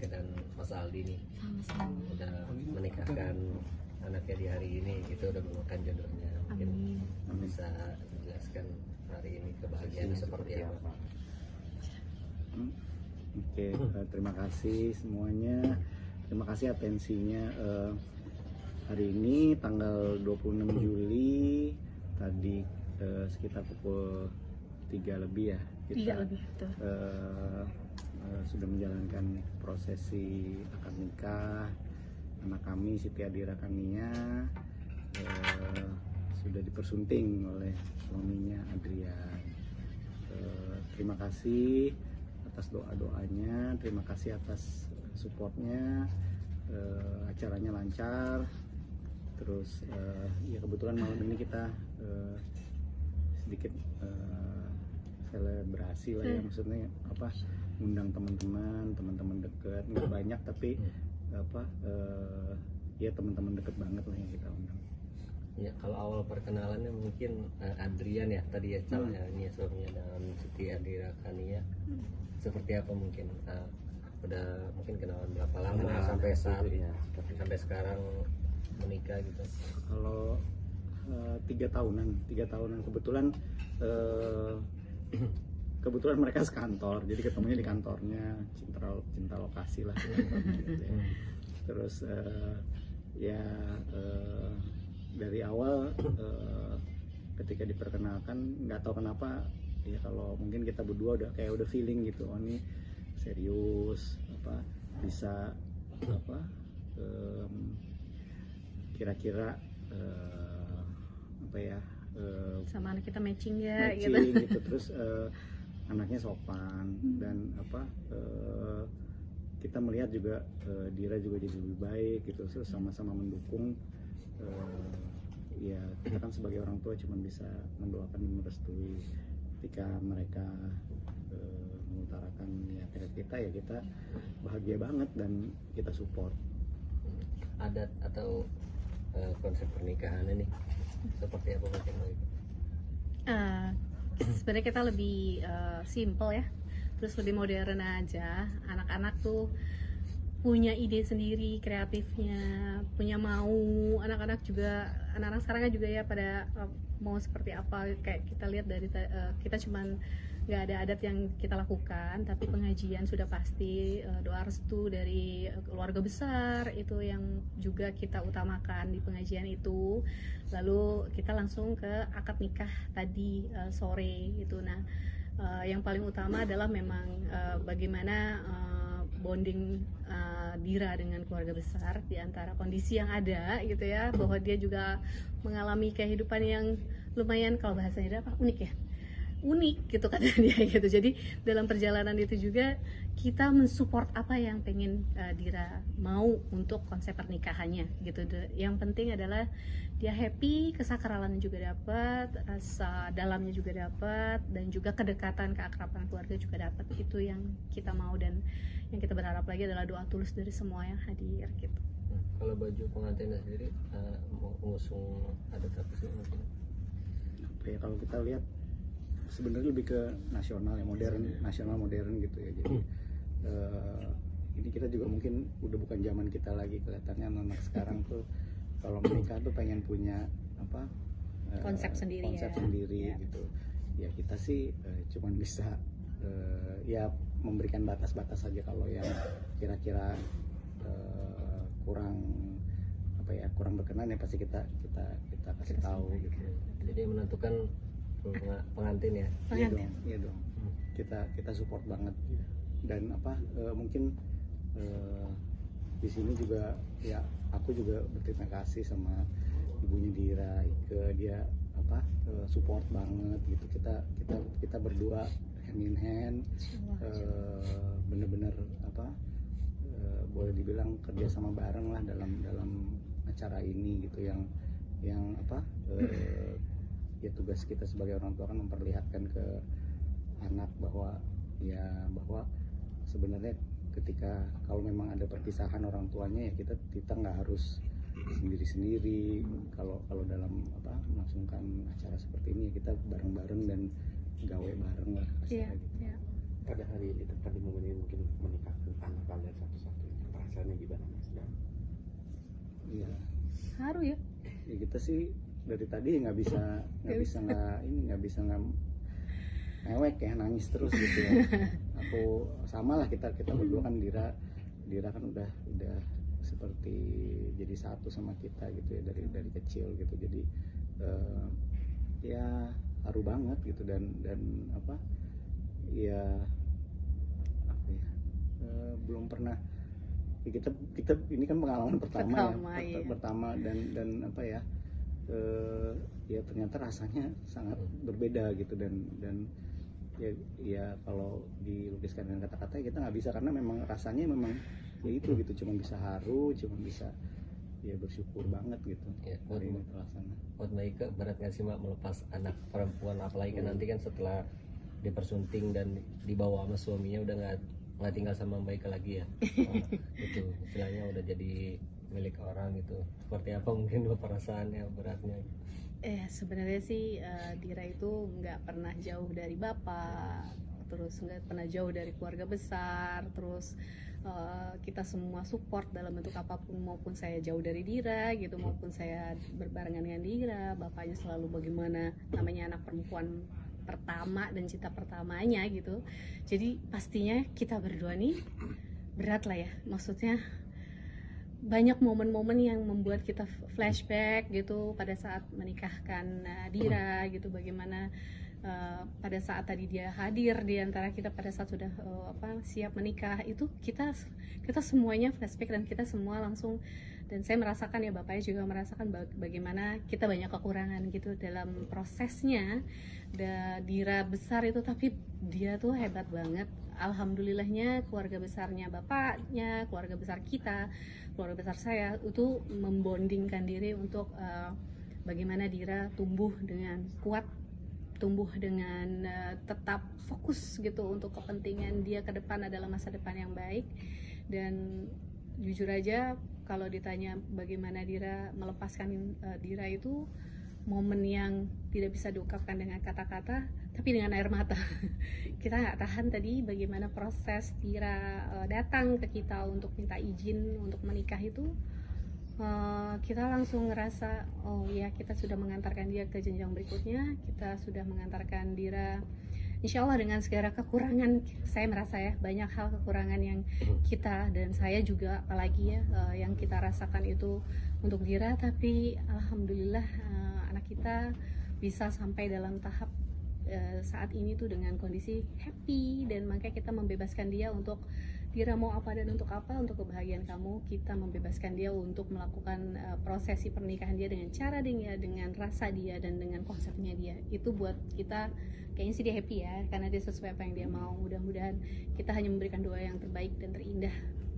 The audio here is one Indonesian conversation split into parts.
Ika dan Mas Aldi nih Sama-sama. udah menikahkan anaknya di hari ini, itu udah menemukan jodohnya. Mungkin Amin. bisa menjelaskan hari ini kebahagiaan seperti apa. Oke, terima kasih semuanya. Terima kasih atensinya. Hari ini tanggal 26 Juli tadi sekitar pukul 3 lebih ya, 3 kita lebih betul. sudah menjalankan prosesi akad nikah anak kami Siti Adira Kania, sudah dipersunting oleh suaminya Adrian. Terima kasih atas doa-doanya, terima kasih atas supportnya. Acaranya lancar, terus ya kebetulan malam ini kita sedikit selebrasi lah ya, maksudnya apa, undang teman-teman dekat, nggak banyak tapi apa ya teman-teman dekat banget lah yang kita undang. Ya, kalau awal perkenalannya mungkin Adrian ya tadi ya, calonnya ini ya, suaminya, dan Siti Adira Kania. Seperti apa mungkin udah mungkin kenalan berapa lama sampai saat sampai sekarang menikah gitu? Kalau 3 tahunan kebetulan mereka sekantor, jadi ketemunya di kantornya, cinta lokasi lah gitu ya. Terus ya dari awal ketika diperkenalkan nggak tahu kenapa ya, kalau mungkin kita berdua udah feeling gitu, oh ini serius, apa bisa apa kira-kira apa ya, Sama anak kita matching ya matching gitu. gitu. Terus anaknya sopan dan apa kita melihat juga Dira juga jadi lebih baik gitu, terus sama-sama mendukung. Ya kita kan sebagai orang tua cuma bisa mendoakan dan merestui. Ketika mereka mengutarakan ya kita ya kita bahagia banget dan kita support. Adat atau konsep pernikahannya nih seperti apa mungkin lagi? Sebenarnya kita lebih simple ya, terus lebih modern aja. Anak-anak tuh punya ide sendiri, kreatifnya, punya mau. Anak-anak sekarang kan juga ya pada mau seperti apa. Kayak kita lihat dari kita cuman nggak ada adat yang kita lakukan, tapi pengajian sudah pasti, doa restu dari keluarga besar itu yang juga kita utamakan di pengajian itu. Lalu kita langsung ke akad nikah tadi sore gitu. Nah, yang paling utama adalah memang bagaimana bonding Dira dengan keluarga besar, di antara kondisi yang ada gitu ya, bahwa dia juga mengalami kehidupan yang lumayan, kalau bahasanya apa, unik gitu kata dia gitu. Jadi dalam perjalanan itu juga kita mensupport apa yang pengen Dira mau untuk konsep pernikahannya gitu. Yang penting adalah dia happy, kesakralannya juga dapat, dalamnya juga dapat, dan juga kedekatan, keakraban keluarga juga dapat. Itu yang kita mau, dan yang kita berharap lagi adalah doa tulus dari semua yang hadir gitu. Kalau baju pengantinnya sendiri mengusung adat apa sih mungkin? Apa ya, kalau kita lihat sebenarnya lebih ke nasional ya, nasional modern gitu ya. Jadi ini kita juga mungkin udah bukan zaman kita lagi, kelihatannya anak sekarang tuh kalau menikah tuh pengen punya apa Konsep sendiri ya. gitu ya. Kita sih cuman bisa ya memberikan batas-batas saja. Kalau yang kira-kira kurang berkenan ya pasti kita kasih tahu gitu. Jadi menentukan pengantin ya. Iya dong. Kita support banget. Dan apa mungkin di sini juga ya aku juga berterima kasih sama ibunya Dira, dia apa support banget gitu. Kita berdua hand in hand, bener-bener apa boleh dibilang kerja sama bareng lah dalam acara ini gitu, yang apa ya tugas kita sebagai orang tua kan memperlihatkan ke anak bahwa sebenarnya ketika kalau memang ada perpisahan orang tuanya ya kita nggak harus sendiri-sendiri. Kalau dalam apa melangsungkan acara seperti ini ya kita bareng-bareng dan gawe bareng lah. Iya. Pada hari ini tepat di momen ini mungkin menikahkan anak kalian satu-satu. Iya. Haru ya. Ya kita sih dari tadi nggak bisa nggak mewek ya, nangis terus gitu ya. Aku sama lah, kita berdua kan, Dira kan udah seperti jadi satu sama kita gitu ya, dari kecil gitu. Jadi ya haru banget gitu, dan apa ya belum pernah ya, kita ini kan pengalaman pertama ya, iya. pertama dan apa ya ya ternyata rasanya sangat berbeda gitu, dan ya kalau dilukiskan dengan kata-kata ya kita nggak bisa, karena memang rasanya memang ya itu gitu, cuma bisa haru, cuma bisa ya bersyukur banget gitu Ya, hari ini terlaksana. buat Mbak Ika berat nggak sih Mbak melepas anak perempuan, apalagi kan nanti kan setelah dipersunting dan dibawa sama suaminya udah nggak tinggal sama Mbak Ika lagi ya. Itu istilahnya udah jadi milik orang gitu. Seperti apa mungkin perasaannya, beratnya? Sebenarnya sih Dira itu nggak pernah jauh dari bapak, terus nggak pernah jauh dari keluarga besar, terus kita semua support dalam bentuk apapun, maupun saya jauh dari Dira gitu, maupun saya berbarengan dengan Dira. Bapaknya selalu bagaimana, namanya anak perempuan pertama dan cita pertamanya gitu. Jadi pastinya kita berdua nih berat lah ya, maksudnya banyak momen-momen yang membuat kita flashback gitu pada saat menikahkan Dira gitu, bagaimana pada saat tadi dia hadir di antara kita pada saat sudah siap menikah, itu kita semuanya flashback, dan kita semua langsung, dan saya merasakan ya, bapaknya juga merasakan bagaimana kita banyak kekurangan gitu dalam prosesnya. Dira besar itu, tapi dia tuh hebat banget. Alhamdulillahnya keluarga besarnya bapaknya, keluarga besar kita, keluarga besar saya itu membondingkan diri untuk bagaimana Dira tumbuh dengan kuat, tumbuh dengan tetap fokus gitu untuk kepentingan dia ke depan adalah masa depan yang baik. Dan jujur aja kalau ditanya bagaimana Dira melepaskan Dira, itu momen yang tidak bisa diungkapkan dengan kata-kata, tapi dengan air mata. Kita nggak tahan tadi bagaimana proses Dira datang ke kita untuk minta izin untuk menikah itu. Kita langsung ngerasa, oh ya, kita sudah mengantarkan dia ke jenjang berikutnya, kita sudah mengantarkan Dira, insya Allah dengan segala kekurangan. Saya merasa ya banyak hal kekurangan yang kita dan saya juga apalagi ya yang kita rasakan itu untuk Dira, tapi alhamdulillah anak kita bisa sampai dalam tahap saat ini tuh dengan kondisi happy, dan makanya kita membebaskan dia untuk Dira mau apa dan untuk apa, untuk kebahagiaan kamu. Kita membebaskan dia untuk melakukan prosesi pernikahan dia dengan cara dia, dengan rasa dia, dan dengan konsepnya dia. Itu buat kita kayaknya sih dia happy ya, karena dia sesuai apa yang dia mau. Mudah-mudahan kita hanya memberikan doa yang terbaik dan terindah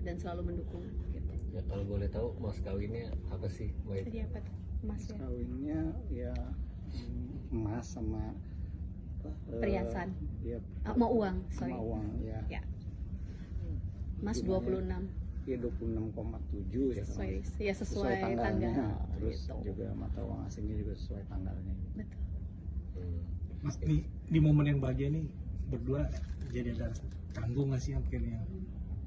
dan selalu mendukung gitu. Ya kalau boleh tahu mas kawinnya apa sih Mbak Ika? Tadi apa tuh? Emas ya? Kawinnya ya emas sama Perhiasan. Ya, Mau uang, sorry. sama uang ya. Ya. Emas Jumlahnya 26. Ya 26,7 ya. Sesuai, kalau ya sesuai tanggal. Terus Gitu. juga mata uang asingnya juga sesuai tanggalnya. Betul. Mas, di momen yang bahagia nih berdua jadi ada tanggung nggak sih akhirnya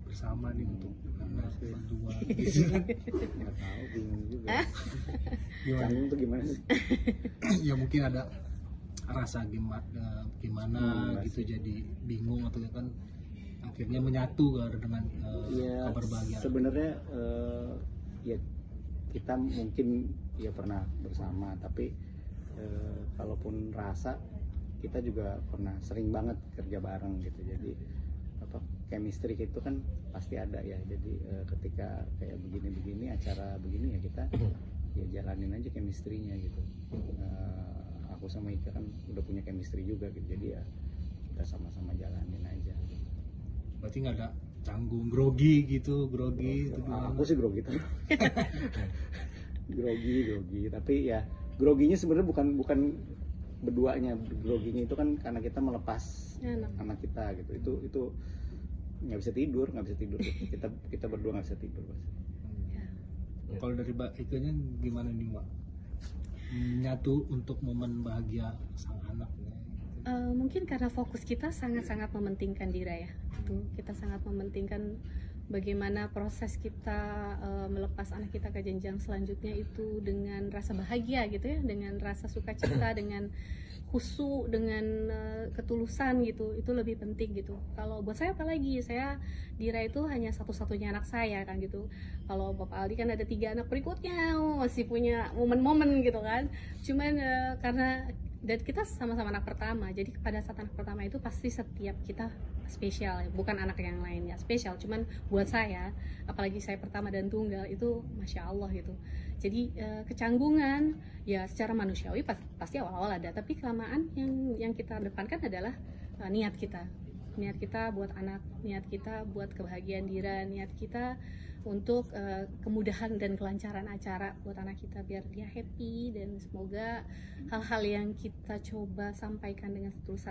bersama nih untuk berdua gitu kan? Nggak tahu, bingung juga. Gimana? Canggung tuh gimana sih? Ya mungkin ada rasa gimana gitu, jadi bingung atau kan akhirnya menyatu dengan Ya, kabar bahagia. sebenarnya ya kita mungkin ya pernah bersama, tapi kalaupun rasa kita juga pernah sering banget kerja bareng gitu. Jadi apa, chemistry itu kan pasti ada ya. Jadi ketika kayak begini acara begini ya kita ya jalanin aja chemistry-nya gitu. Aku sama Ika kan udah punya chemistry juga gitu, jadi ya kita sama-sama jalanin aja. Berarti nggak ada canggung, grogi gitu, grogi itu Aku sih grogi tuh. grogi, tapi ya groginya sebenarnya bukan berduanya. Groginya itu kan karena kita melepas anak kita gitu. Itu nggak bisa tidur gitu. kita berdua nggak bisa tidur. Kalau dari Mbak Ikanya gimana nih Mbak? Menyatu untuk momen bahagia sang anak nih. Mungkin karena fokus kita sangat-sangat mementingkan Dira ya. Itu kita sangat mementingkan bagaimana proses kita melepas anak kita ke jenjang selanjutnya itu dengan rasa bahagia gitu ya, dengan rasa sukacita, dengan khusyuk, dengan ketulusan gitu, itu lebih penting gitu. Kalau buat saya apalagi, saya Dira itu hanya satu-satunya anak saya kan gitu. Kalau Bapak Aldi kan ada 3 anak berikutnya, masih punya momen-momen gitu kan. Cuman karena dan kita sama-sama anak pertama, jadi pada saat anak pertama itu pasti setiap kita spesial, bukan anak yang lainnya spesial, cuman buat saya, apalagi saya pertama dan tunggal itu masya Allah gitu. Jadi kecanggungan ya secara manusiawi pasti awal-awal ada, tapi kelamaan yang kita depankan adalah niat kita buat anak, niat kita buat kebahagiaan Dira, niat kita untuk kemudahan dan kelancaran acara buat anak kita biar dia happy, dan semoga hal-hal yang kita coba sampaikan dengan setulus